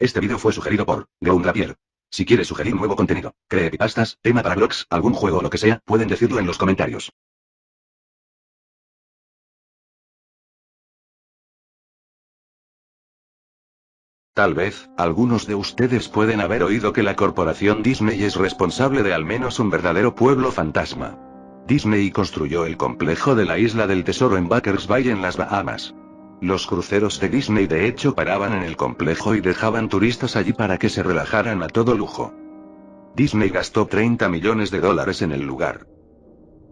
Este video fue sugerido por Goundrapier. Si quieres sugerir nuevo contenido, creepypastas, tema para blogs, algún juego o lo que sea, pueden decirlo en los comentarios. Tal vez, algunos de ustedes pueden haber oído que la corporación Disney es responsable de al menos un verdadero pueblo fantasma. Disney construyó el complejo de la Isla del Tesoro en Backers Bay en las Bahamas. Los cruceros de Disney de hecho paraban en el complejo y dejaban turistas allí para que se relajaran a todo lujo. Disney gastó $30 millones en el lugar.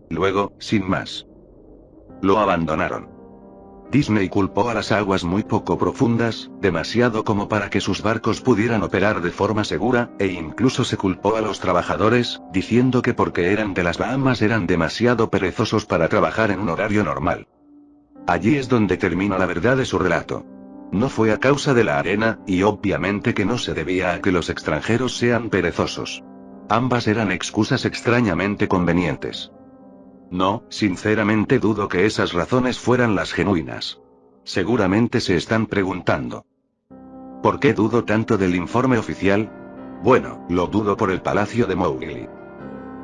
Luego, sin más, lo abandonaron. Disney culpó a las aguas muy poco profundas, demasiado como para que sus barcos pudieran operar de forma segura, e incluso se culpó a los trabajadores, diciendo que porque eran de las Bahamas eran demasiado perezosos para trabajar en un horario normal. Allí es donde termina la verdad de su relato. No fue a causa de la arena, y obviamente que no se debía a que los extranjeros sean perezosos. Ambas eran excusas extrañamente convenientes. No, sinceramente dudo que esas razones fueran las genuinas. Seguramente se están preguntando: ¿por qué dudo tanto del informe oficial? Bueno, lo dudo por el Palacio de Mowgli.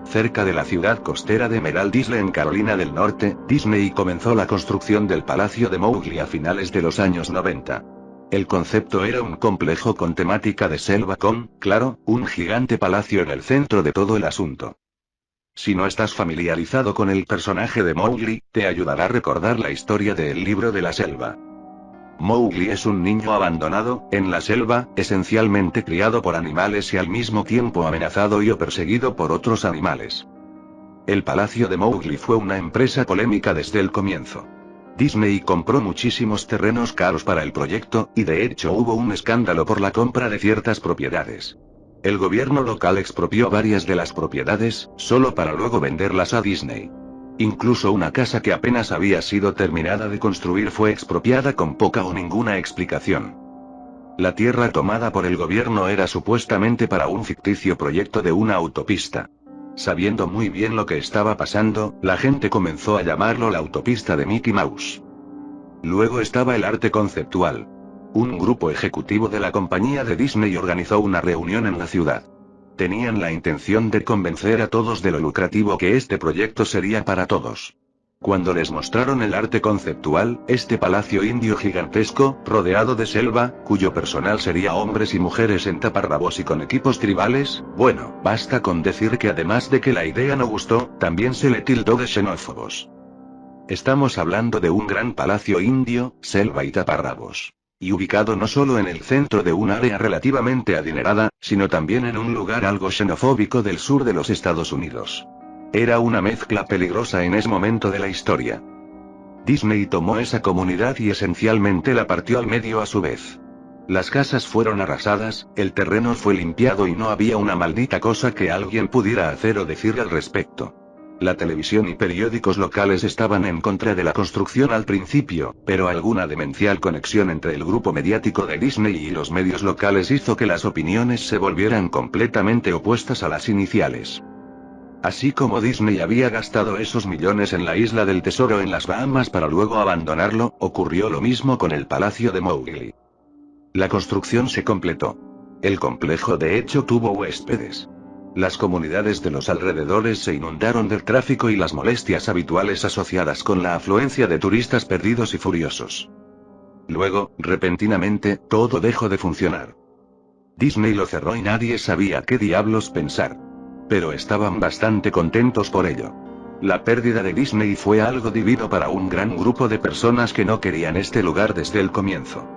Cerca de la ciudad costera de Emerald Isle en Carolina del Norte, Disney comenzó la construcción del Palacio de Mowgli a finales de los años 90. El concepto era un complejo con temática de selva con, claro, un gigante palacio en el centro de todo el asunto. Si no estás familiarizado con el personaje de Mowgli, te ayudará a recordar la historia de El libro de la selva. Mowgli es un niño abandonado, en la selva, esencialmente criado por animales y al mismo tiempo amenazado y o perseguido por otros animales. El Palacio de Mowgli fue una empresa polémica desde el comienzo. Disney compró muchísimos terrenos caros para el proyecto, y de hecho hubo un escándalo por la compra de ciertas propiedades. El gobierno local expropió varias de las propiedades, solo para luego venderlas a Disney. Incluso una casa que apenas había sido terminada de construir fue expropiada con poca o ninguna explicación. La tierra tomada por el gobierno era supuestamente para un ficticio proyecto de una autopista. Sabiendo muy bien lo que estaba pasando, la gente comenzó a llamarlo la autopista de Mickey Mouse. Luego estaba el arte conceptual. Un grupo ejecutivo de la compañía de Disney organizó una reunión en la ciudad. Tenían la intención de convencer a todos de lo lucrativo que este proyecto sería para todos. Cuando les mostraron el arte conceptual, este palacio indio gigantesco, rodeado de selva, cuyo personal sería hombres y mujeres en taparrabos y con equipos tribales, bueno, basta con decir que además de que la idea no gustó, también se le tildó de xenófobos. Estamos hablando de un gran palacio indio, selva y taparrabos. Y ubicado no solo en el centro de un área relativamente adinerada, sino también en un lugar algo xenofóbico del sur de los Estados Unidos. Era una mezcla peligrosa en ese momento de la historia. Disney tomó esa comunidad y esencialmente la partió al medio a su vez. Las casas fueron arrasadas, el terreno fue limpiado y no había una maldita cosa que alguien pudiera hacer o decir al respecto. La televisión y periódicos locales estaban en contra de la construcción al principio, pero alguna demencial conexión entre el grupo mediático de Disney y los medios locales hizo que las opiniones se volvieran completamente opuestas a las iniciales. Así como Disney había gastado esos millones en la Isla del Tesoro en las Bahamas para luego abandonarlo, ocurrió lo mismo con el Palacio de Mowgli. La construcción se completó. El complejo de hecho tuvo huéspedes. Las comunidades de los alrededores se inundaron del tráfico y las molestias habituales asociadas con la afluencia de turistas perdidos y furiosos. Luego, repentinamente, todo dejó de funcionar. Disney lo cerró y nadie sabía qué diablos pensar. Pero estaban bastante contentos por ello. La pérdida de Disney fue algo divino para un gran grupo de personas que no querían este lugar desde el comienzo.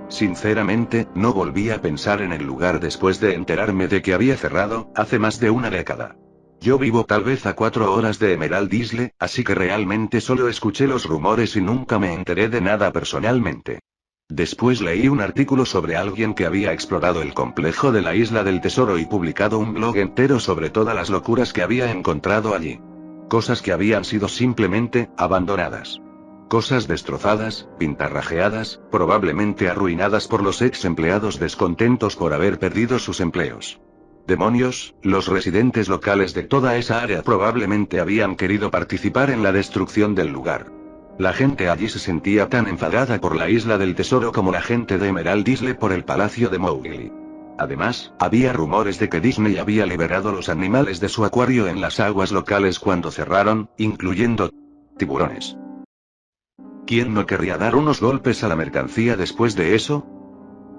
Sinceramente, no volví a pensar en el lugar después de enterarme de que había cerrado, hace más de una década. Yo vivo tal vez a 4 horas de Emerald Isle, así que realmente solo escuché los rumores y nunca me enteré de nada personalmente. Después leí un artículo sobre alguien que había explorado el complejo de la Isla del Tesoro y publicado un blog entero sobre todas las locuras que había encontrado allí. Cosas que habían sido simplemente abandonadas. Cosas destrozadas, pintarrajeadas, probablemente arruinadas por los ex empleados descontentos por haber perdido sus empleos. Demonios, los residentes locales de toda esa área probablemente habían querido participar en la destrucción del lugar. La gente allí se sentía tan enfadada por la isla del tesoro como la gente de Emerald Isle por el palacio de Mowgli. Además, había rumores de que Disney había liberado los animales de su acuario en las aguas locales cuando cerraron, incluyendo tiburones. ¿Quién no querría dar unos golpes a la mercancía después de eso?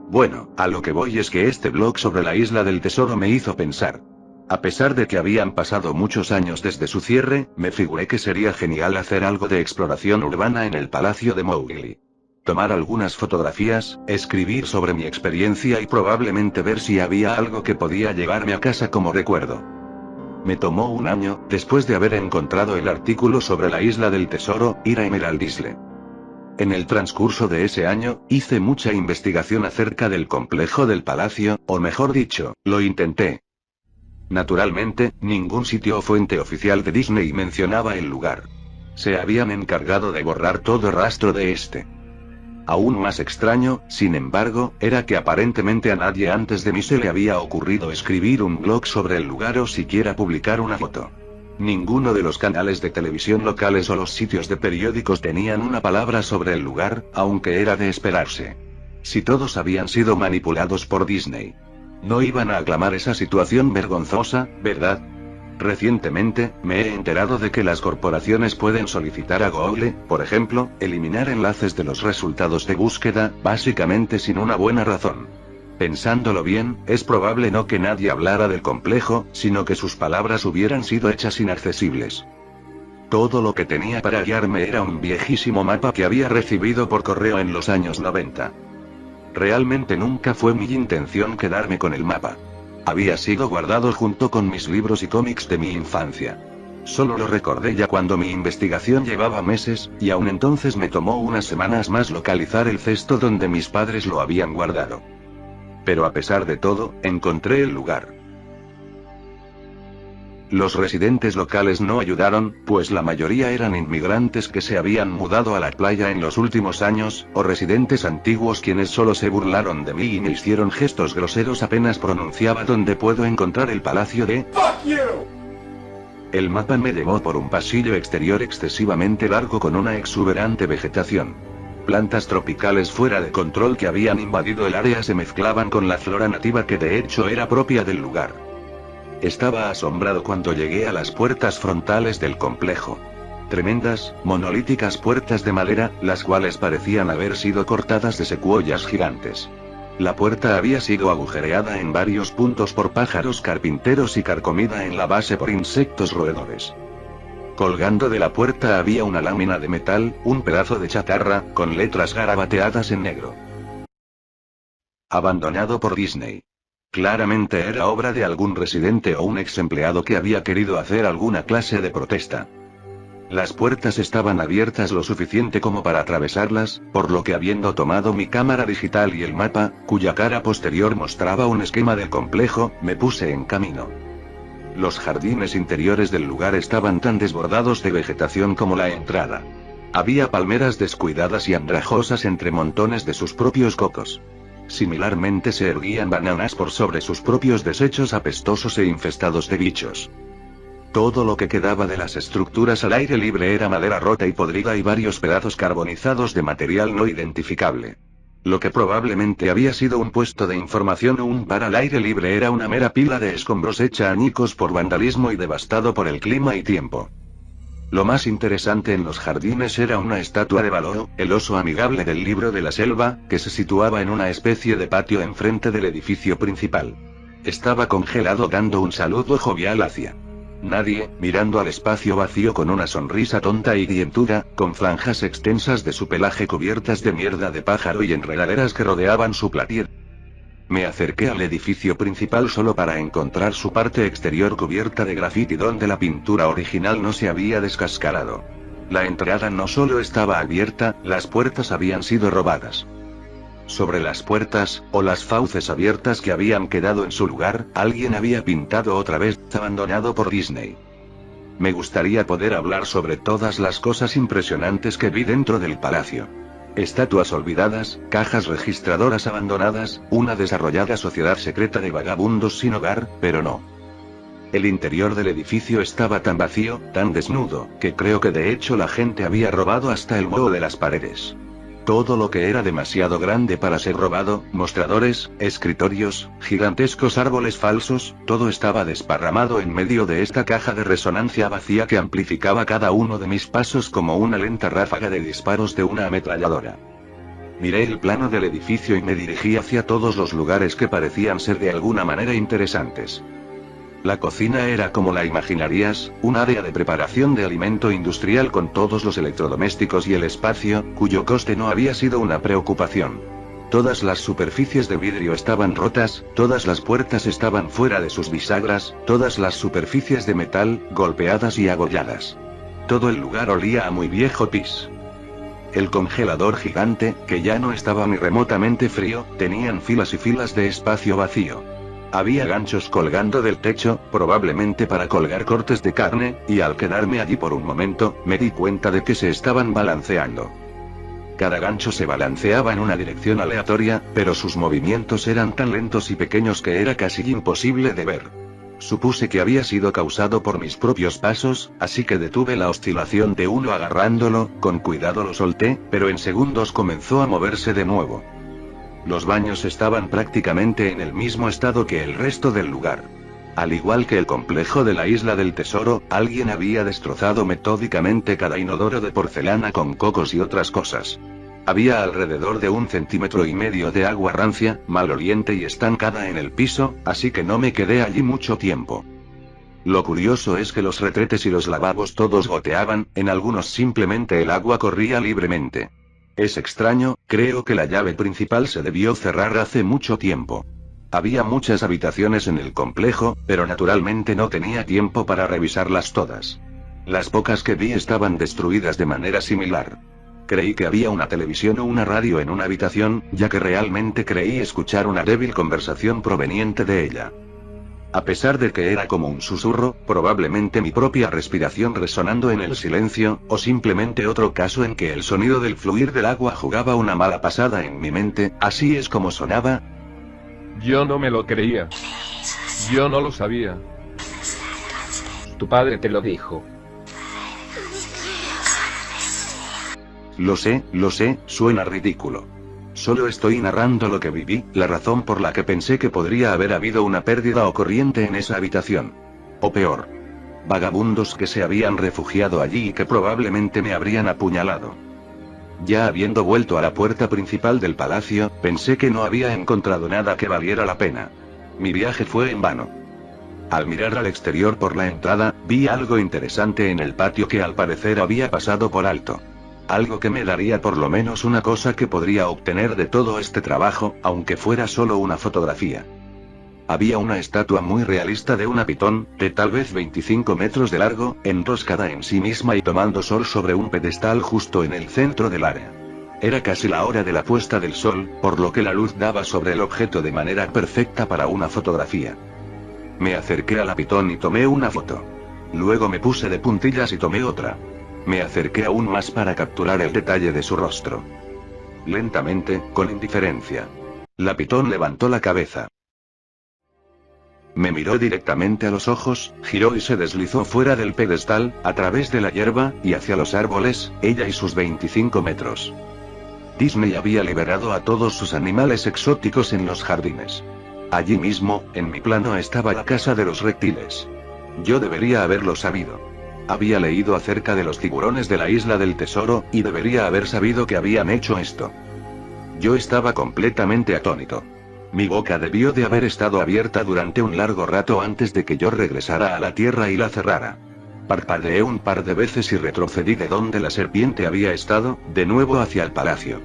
Bueno, a lo que voy es que este blog sobre la isla del tesoro me hizo pensar. A pesar de que habían pasado muchos años desde su cierre, me figuré que sería genial hacer algo de exploración urbana en el palacio de Mowgli. Tomar algunas fotografías, escribir sobre mi experiencia y probablemente ver si había algo que podía llevarme a casa como recuerdo. Me tomó un año, después de haber encontrado el artículo sobre la isla del tesoro, ir a Emerald Isle. En el transcurso de ese año, hice mucha investigación acerca del complejo del palacio, o mejor dicho, lo intenté. Naturalmente, ningún sitio o fuente oficial de Disney mencionaba el lugar. Se habían encargado de borrar todo rastro de este. Aún más extraño, sin embargo, era que aparentemente a nadie antes de mí se le había ocurrido escribir un blog sobre el lugar o siquiera publicar una foto. Ninguno de los canales de televisión locales o los sitios de periódicos tenían una palabra sobre el lugar, aunque era de esperarse. Si todos habían sido manipulados por Disney, no iban a aclamar esa situación vergonzosa, ¿verdad? Recientemente, me he enterado de que las corporaciones pueden solicitar a Google, por ejemplo, eliminar enlaces de los resultados de búsqueda, básicamente sin una buena razón. Pensándolo bien, es probable no que nadie hablara del complejo, sino que sus palabras hubieran sido hechas inaccesibles. Todo lo que tenía para guiarme era un viejísimo mapa que había recibido por correo en los años 90. Realmente nunca fue mi intención quedarme con el mapa. Había sido guardado junto con mis libros y cómics de mi infancia. Solo lo recordé ya cuando mi investigación llevaba meses, y aún entonces me tomó unas semanas más localizar el cesto donde mis padres lo habían guardado. Pero a pesar de todo, encontré el lugar. Los residentes locales no ayudaron, pues la mayoría eran inmigrantes que se habían mudado a la playa en los últimos años, o residentes antiguos quienes solo se burlaron de mí y me hicieron gestos groseros apenas pronunciaba dónde puedo encontrar el palacio de Fuck you. El mapa me llevó por un pasillo exterior excesivamente largo con una exuberante vegetación. Plantas tropicales fuera de control que habían invadido el área se mezclaban con la flora nativa que de hecho era propia del lugar. Estaba asombrado cuando llegué a las puertas frontales del complejo. Tremendas, monolíticas puertas de madera, las cuales parecían haber sido cortadas de secuoyas gigantes. La puerta había sido agujereada en varios puntos por pájaros carpinteros y carcomida en la base por insectos roedores. Colgando de la puerta había una lámina de metal, un pedazo de chatarra, con letras garabateadas en negro. Abandonado por Disney. Claramente era obra de algún residente o un ex empleado que había querido hacer alguna clase de protesta. Las puertas estaban abiertas lo suficiente como para atravesarlas, por lo que habiendo tomado mi cámara digital y el mapa, cuya cara posterior mostraba un esquema del complejo, me puse en camino. Los jardines interiores del lugar estaban tan desbordados de vegetación como la entrada. Había palmeras descuidadas y andrajosas entre montones de sus propios cocos. Similarmente se erguían bananas por sobre sus propios desechos apestosos e infestados de bichos. Todo lo que quedaba de las estructuras al aire libre era madera rota y podrida y varios pedazos carbonizados de material no identificable. Lo que probablemente había sido un puesto de información o un bar al aire libre era una mera pila de escombros hecha añicos por vandalismo y devastado por el clima y tiempo. Lo más interesante en los jardines era una estatua de Baloo, el oso amigable del libro de la selva, que se situaba en una especie de patio enfrente del edificio principal. Estaba congelado dando un saludo jovial hacia nadie, mirando al espacio vacío con una sonrisa tonta y dientuda, con franjas extensas de su pelaje cubiertas de mierda de pájaro y enredaderas que rodeaban su platier. Me acerqué al edificio principal solo para encontrar su parte exterior cubierta de grafiti donde la pintura original no se había descascarado. La entrada no solo estaba abierta, las puertas habían sido robadas. Sobre las puertas, o las fauces abiertas que habían quedado en su lugar, alguien había pintado otra vez, abandonado por Disney. Me gustaría poder hablar sobre todas las cosas impresionantes que vi dentro del palacio. Estatuas olvidadas, cajas registradoras abandonadas, una desarrollada sociedad secreta de vagabundos sin hogar, pero no. El interior del edificio estaba tan vacío, tan desnudo, que creo que de hecho la gente había robado hasta el moho de las paredes. Todo lo que era demasiado grande para ser robado, mostradores, escritorios, gigantescos árboles falsos, todo estaba desparramado en medio de esta caja de resonancia vacía que amplificaba cada uno de mis pasos como una lenta ráfaga de disparos de una ametralladora. Miré el plano del edificio y me dirigí hacia todos los lugares que parecían ser de alguna manera interesantes. La cocina era como la imaginarías, un área de preparación de alimento industrial con todos los electrodomésticos y el espacio, cuyo coste no había sido una preocupación. Todas las superficies de vidrio estaban rotas, todas las puertas estaban fuera de sus bisagras, todas las superficies de metal, golpeadas y agolladas. Todo el lugar olía a muy viejo pis. El congelador gigante, que ya no estaba ni remotamente frío, tenían filas y filas de espacio vacío. Había ganchos colgando del techo, probablemente para colgar cortes de carne, y al quedarme allí por un momento, me di cuenta de que se estaban balanceando. Cada gancho se balanceaba en una dirección aleatoria, pero sus movimientos eran tan lentos y pequeños que era casi imposible de ver. Supuse que había sido causado por mis propios pasos, así que detuve la oscilación de uno agarrándolo, con cuidado lo solté, pero en segundos comenzó a moverse de nuevo. Los baños estaban prácticamente en el mismo estado que el resto del lugar. Al igual que el complejo de la isla del tesoro, alguien había destrozado metódicamente cada inodoro de porcelana con cocos y otras cosas. Había alrededor de 1,5 centímetros de agua rancia, maloliente y estancada en el piso, así que no me quedé allí mucho tiempo. Lo curioso es que los retretes y los lavabos todos goteaban, en algunos simplemente el agua corría libremente. Es extraño, creo que la llave principal se debió cerrar hace mucho tiempo. Había muchas habitaciones en el complejo, pero naturalmente no tenía tiempo para revisarlas todas. Las pocas que vi estaban destruidas de manera similar. Creí que había una televisión o una radio en una habitación, ya que realmente creí escuchar una débil conversación proveniente de ella. A pesar de que era como un susurro, probablemente mi propia respiración resonando en el silencio, o simplemente otro caso en que el sonido del fluir del agua jugaba una mala pasada en mi mente, así es como sonaba. Yo no me lo creía. Yo no lo sabía. Tu padre te lo dijo. Lo sé, suena ridículo. Solo estoy narrando lo que viví, la razón por la que pensé que podría haber habido una pérdida o corriente en esa habitación. O peor. Vagabundos que se habían refugiado allí y que probablemente me habrían apuñalado. Ya habiendo vuelto a la puerta principal del palacio, pensé que no había encontrado nada que valiera la pena. Mi viaje fue en vano. Al mirar al exterior por la entrada, vi algo interesante en el patio que al parecer había pasado por alto. Algo que me daría por lo menos una cosa que podría obtener de todo este trabajo, aunque fuera solo una fotografía. Había una estatua muy realista de una pitón, de tal vez 25 metros de largo, enroscada en sí misma y tomando sol sobre un pedestal justo en el centro del área. Era casi la hora de la puesta del sol, por lo que la luz daba sobre el objeto de manera perfecta para una fotografía. Me acerqué a la pitón y tomé una foto. Luego me puse de puntillas y tomé otra. Me acerqué aún más para capturar el detalle de su rostro. Lentamente, con indiferencia. La pitón levantó la cabeza. Me miró directamente a los ojos, giró y se deslizó fuera del pedestal, a través de la hierba, y hacia los árboles, ella y sus 25 metros. Disney había liberado a todos sus animales exóticos en los jardines. Allí mismo, en mi plano estaba la casa de los reptiles. Yo debería haberlo sabido. Había leído acerca de los tiburones de la isla del tesoro, y debería haber sabido que habían hecho esto. Yo estaba completamente atónito. Mi boca debió de haber estado abierta durante un largo rato antes de que yo regresara a la tierra y la cerrara. Parpadeé un par de veces y retrocedí de donde la serpiente había estado, de nuevo hacia el palacio.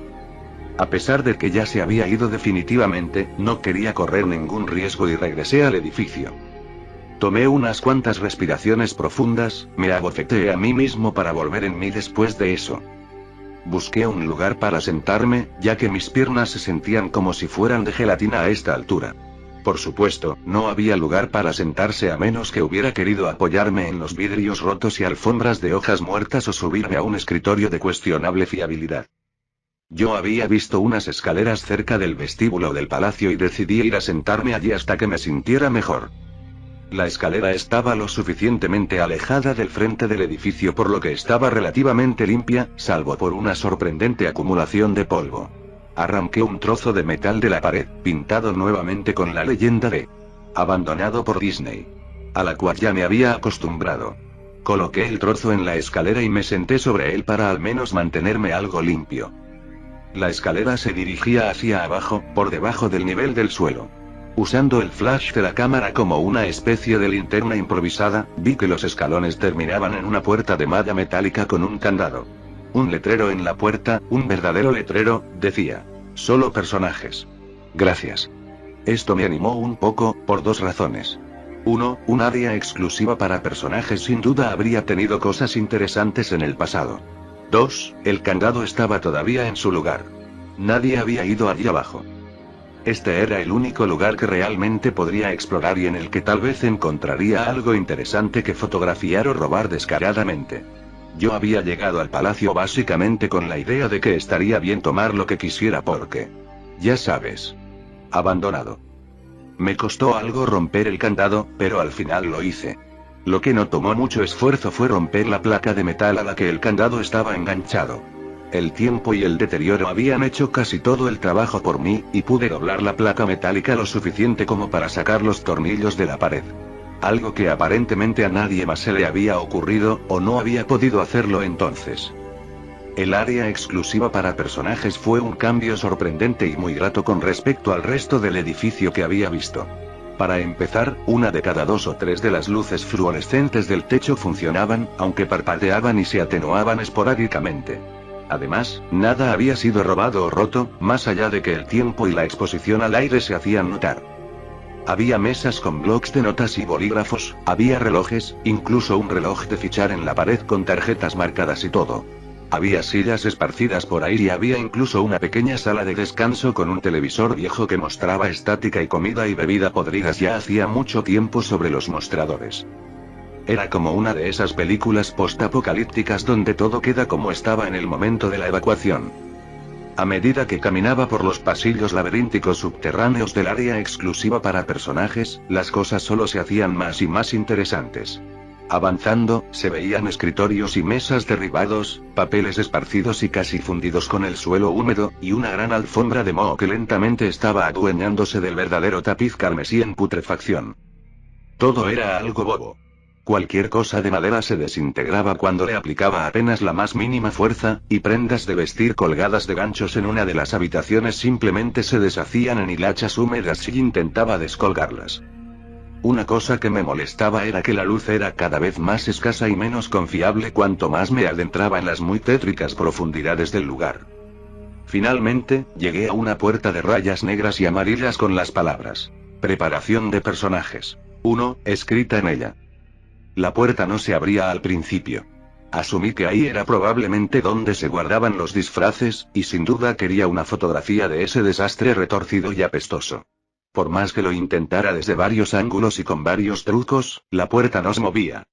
A pesar de que ya se había ido definitivamente, no quería correr ningún riesgo y regresé al edificio. Tomé unas cuantas respiraciones profundas, me abofeteé a mí mismo para volver en mí después de eso. Busqué un lugar para sentarme, ya que mis piernas se sentían como si fueran de gelatina a esta altura. Por supuesto, no había lugar para sentarse a menos que hubiera querido apoyarme en los vidrios rotos y alfombras de hojas muertas o subirme a un escritorio de cuestionable fiabilidad. Yo había visto unas escaleras cerca del vestíbulo del palacio y decidí ir a sentarme allí hasta que me sintiera mejor. La escalera estaba lo suficientemente alejada del frente del edificio por lo que estaba relativamente limpia, salvo por una sorprendente acumulación de polvo. Arranqué un trozo de metal de la pared, pintado nuevamente con la leyenda de abandonado por Disney, a la cual ya me había acostumbrado. Coloqué el trozo en la escalera y me senté sobre él para al menos mantenerme algo limpio. La escalera se dirigía hacia abajo, por debajo del nivel del suelo. Usando el flash de la cámara como una especie de linterna improvisada, vi que los escalones terminaban en una puerta de malla metálica con un candado. Un letrero en la puerta, un verdadero letrero, decía: solo personajes. Gracias. Esto me animó un poco, por dos razones. 1. Un área exclusiva para personajes sin duda habría tenido cosas interesantes en el pasado. 2. El candado estaba todavía en su lugar. Nadie había ido allí abajo. Este era el único lugar que realmente podría explorar y en el que tal vez encontraría algo interesante que fotografiar o robar descaradamente. Yo había llegado al palacio básicamente con la idea de que estaría bien tomar lo que quisiera porque, ya sabes, abandonado. Me costó algo romper el candado, pero al final lo hice. Lo que no tomó mucho esfuerzo fue romper la placa de metal a la que el candado estaba enganchado. El tiempo y el deterioro habían hecho casi todo el trabajo por mí, y pude doblar la placa metálica lo suficiente como para sacar los tornillos de la pared. Algo que aparentemente a nadie más se le había ocurrido, o no había podido hacerlo entonces. El área exclusiva para personajes fue un cambio sorprendente y muy grato con respecto al resto del edificio que había visto. Para empezar, una de cada 2 o 3 de las luces fluorescentes del techo funcionaban, aunque parpadeaban y se atenuaban esporádicamente. Además, nada había sido robado o roto, más allá de que el tiempo y la exposición al aire se hacían notar. Había mesas con blocs de notas y bolígrafos, había relojes, incluso un reloj de fichar en la pared con tarjetas marcadas y todo. Había sillas esparcidas por ahí y había incluso una pequeña sala de descanso con un televisor viejo que mostraba estática y comida y bebida podridas ya hacía mucho tiempo sobre los mostradores. Era como una de esas películas postapocalípticas donde todo queda como estaba en el momento de la evacuación. A medida que caminaba por los pasillos laberínticos subterráneos del área exclusiva para personajes, las cosas solo se hacían más y más interesantes. Avanzando, se veían escritorios y mesas derribados, papeles esparcidos y casi fundidos con el suelo húmedo, y una gran alfombra de moho que lentamente estaba adueñándose del verdadero tapiz carmesí en putrefacción. Todo era algo bobo. Cualquier cosa de madera se desintegraba cuando le aplicaba apenas la más mínima fuerza, y prendas de vestir colgadas de ganchos en una de las habitaciones simplemente se deshacían en hilachas húmedas si intentaba descolgarlas. Una cosa que me molestaba era que la luz era cada vez más escasa y menos confiable cuanto más me adentraba en las muy tétricas profundidades del lugar. Finalmente, llegué a una puerta de rayas negras y amarillas con las palabras: preparación de personajes 1, escrita en ella. La puerta no se abría al principio. Asumí que ahí era probablemente donde se guardaban los disfraces, y sin duda quería una fotografía de ese desastre retorcido y apestoso. Por más que lo intentara desde varios ángulos y con varios trucos, la puerta no se movía.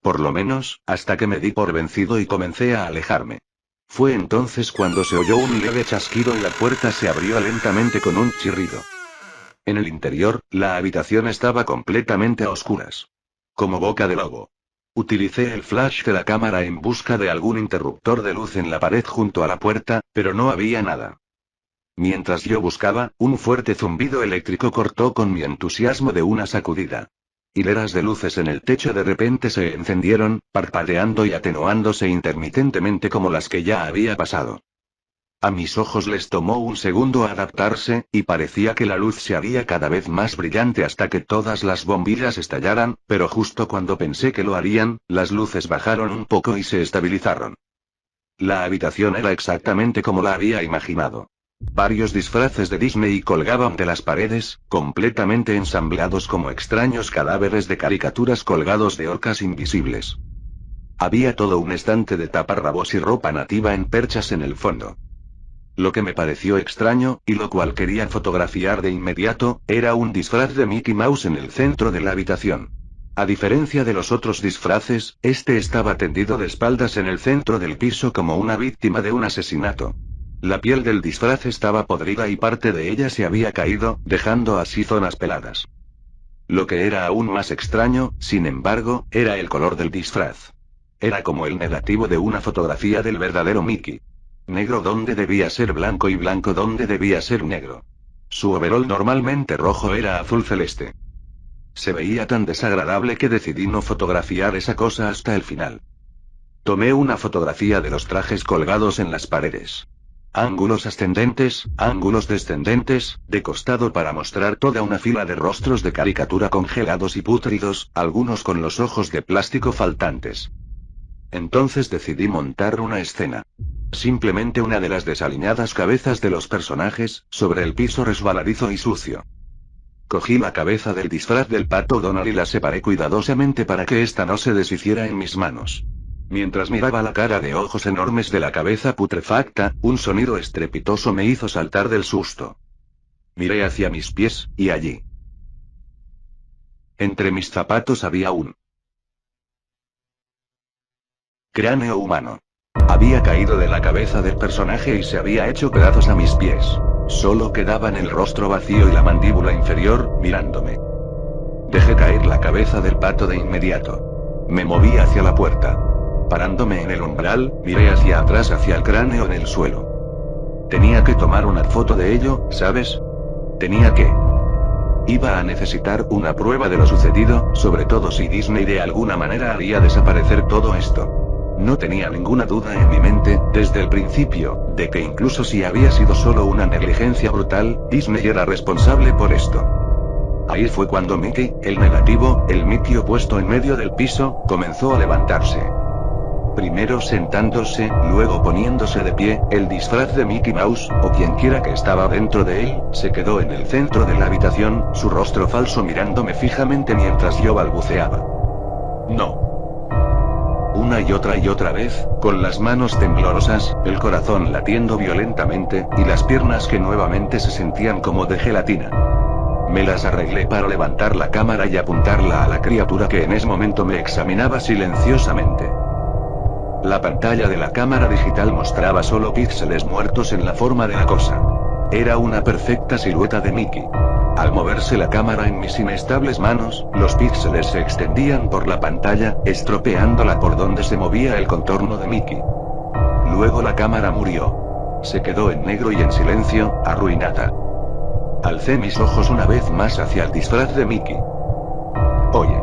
Por lo menos, hasta que me di por vencido y comencé a alejarme. Fue entonces cuando se oyó un leve chasquido y la puerta se abrió lentamente con un chirrido. En el interior, la habitación estaba completamente a oscuras. Como boca de lobo. Utilicé el flash de la cámara en busca de algún interruptor de luz en la pared junto a la puerta, pero no había nada. Mientras yo buscaba, un fuerte zumbido eléctrico cortó con mi entusiasmo de una sacudida. Hileras de luces en el techo de repente se encendieron, parpadeando y atenuándose intermitentemente como las que ya había pasado. A mis ojos les tomó un segundo adaptarse, y parecía que la luz se haría cada vez más brillante hasta que todas las bombillas estallaran, pero justo cuando pensé que lo harían, las luces bajaron un poco y se estabilizaron. La habitación era exactamente como la había imaginado. Varios disfraces de Disney colgaban de las paredes, completamente ensamblados como extraños cadáveres de caricaturas colgados de orcas invisibles. Había todo un estante de taparrabos y ropa nativa en perchas en el fondo. Lo que me pareció extraño, y lo cual quería fotografiar de inmediato, era un disfraz de Mickey Mouse en el centro de la habitación. A diferencia de los otros disfraces, este estaba tendido de espaldas en el centro del piso como una víctima de un asesinato. La piel del disfraz estaba podrida y parte de ella se había caído, dejando así zonas peladas. Lo que era aún más extraño, sin embargo, era el color del disfraz. Era como el negativo de una fotografía del verdadero Mickey. Negro donde debía ser blanco y blanco donde debía ser negro. Su overol normalmente rojo era azul celeste. Se veía tan desagradable que decidí no fotografiar esa cosa hasta el final. Tomé una fotografía de los trajes colgados en las paredes. Ángulos ascendentes, ángulos descendentes, de costado para mostrar toda una fila de rostros de caricatura congelados y pútridos, algunos con los ojos de plástico faltantes. Entonces decidí montar una escena. Simplemente una de las desaliñadas cabezas de los personajes, sobre el piso resbaladizo y sucio. Cogí la cabeza del disfraz del pato Donald y la separé cuidadosamente para que ésta no se deshiciera en mis manos. Mientras miraba la cara de ojos enormes de la cabeza putrefacta, un sonido estrepitoso me hizo saltar del susto. Miré hacia mis pies, y allí. Entre mis zapatos había un cráneo humano. Había caído de la cabeza del personaje y se había hecho pedazos a mis pies. Solo quedaban el rostro vacío y la mandíbula inferior, mirándome. Dejé caer la cabeza del pato de inmediato. Me moví hacia la puerta. Parándome en el umbral, miré hacia atrás hacia el cráneo en el suelo. Tenía que tomar una foto de ello, ¿sabes? Tenía que. Iba a necesitar una prueba de lo sucedido, sobre todo si Disney de alguna manera haría desaparecer todo esto. No tenía ninguna duda en mi mente, desde el principio, de que incluso si había sido solo una negligencia brutal, Disney era responsable por esto. Ahí fue cuando Mickey, el negativo, el Mickey opuesto en medio del piso, comenzó a levantarse. Primero sentándose, luego poniéndose de pie, el disfraz de Mickey Mouse, o quienquiera que estaba dentro de él, se quedó en el centro de la habitación, su rostro falso mirándome fijamente mientras yo balbuceaba. No. Una y otra vez, con las manos temblorosas, el corazón latiendo violentamente, y las piernas que nuevamente se sentían como de gelatina. Me las arreglé para levantar la cámara y apuntarla a la criatura que en ese momento me examinaba silenciosamente. La pantalla de la cámara digital mostraba solo píxeles muertos en la forma de la cosa. Era una perfecta silueta de Mickey. Al moverse la cámara en mis inestables manos, los píxeles se extendían por la pantalla, estropeándola por donde se movía el contorno de Mickey. Luego la cámara murió. Se quedó en negro y en silencio, arruinada. Alcé mis ojos una vez más hacia el disfraz de Mickey. Oye.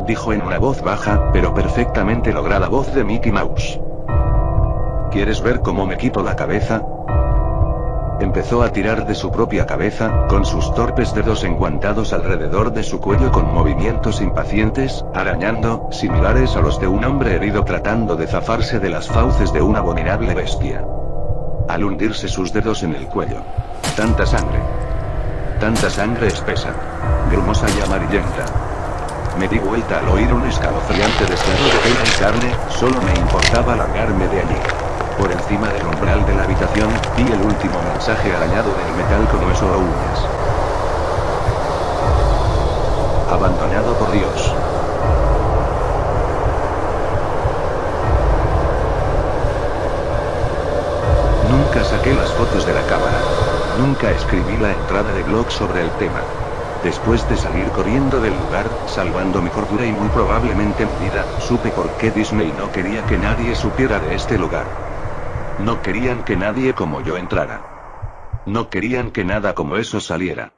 Dijo en una voz baja, pero perfectamente lograda voz de Mickey Mouse. ¿Quieres ver cómo me quito la cabeza? Empezó a tirar de su propia cabeza, con sus torpes dedos enguantados alrededor de su cuello con movimientos impacientes, arañando, similares a los de un hombre herido tratando de zafarse de las fauces de una abominable bestia. Al hundirse sus dedos en el cuello. Tanta sangre espesa, grumosa y amarillenta. Me di vuelta al oír un escalofriante destello de pena y carne, solo me importaba largarme de allí. Por encima del umbral de la habitación, vi el último mensaje arañado del metal con hueso o uñas. Abandonado por Dios. Nunca saqué las fotos de la cámara. Nunca escribí la entrada de blog sobre el tema. Después de salir corriendo del lugar, salvando mi cordura y muy probablemente mi vida, supe por qué Disney no quería que nadie supiera de este lugar. No querían que nadie como yo entrara. No querían que nada como eso saliera.